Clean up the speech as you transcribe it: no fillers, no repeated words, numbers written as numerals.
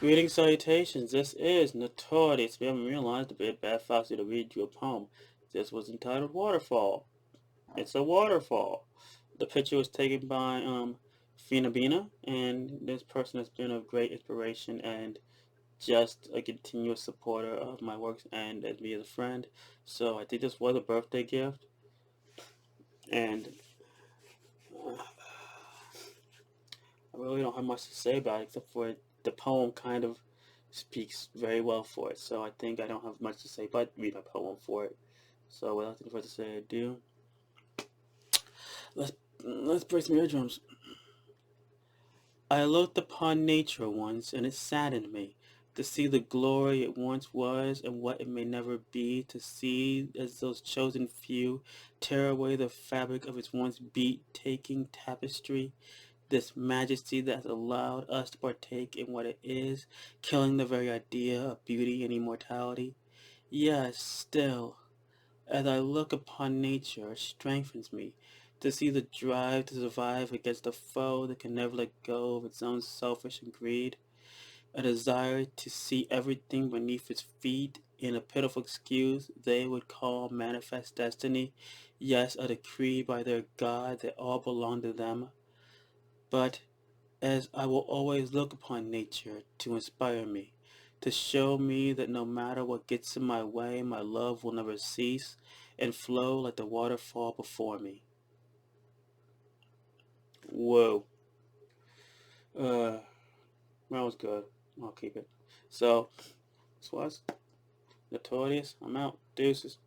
Greetings, salutations. This is Notorious. We haven't realized the bit bad Foxy to read you a poem. This was entitled Waterfall. It's a waterfall. The picture was taken by Fina Bina, and this person has been of great inspiration and just a continuous supporter of my works and as me as a friend. So I think this was a birthday gift, and I really don't have much to say about it except for the poem kind of speaks very well for it. So I think I don't have much to say but read my poem for it. So without any further ado, let's let's break some eardrums. I looked upon nature once, and it saddened me to see the glory it once was and what it may never be, to see as those chosen few tear away the fabric of its once beat-taking tapestry, this majesty that has allowed us to partake in what it is, killing the very idea of beauty and immortality. Yes, still, as I look upon nature, it strengthens me to see the drive to survive against a foe that can never let go of its own selfish greed, a desire to see everything beneath its feet in a pitiful excuse they would call manifest destiny, yes, a decree by their God that all belong to them. But as I will always look upon nature to inspire me, to show me that no matter what gets in my way, my love will never cease and flow like the waterfall before me. Whoa. Uh, that was good. I'll keep it. So, this was Notorious. I'm out. Deuces.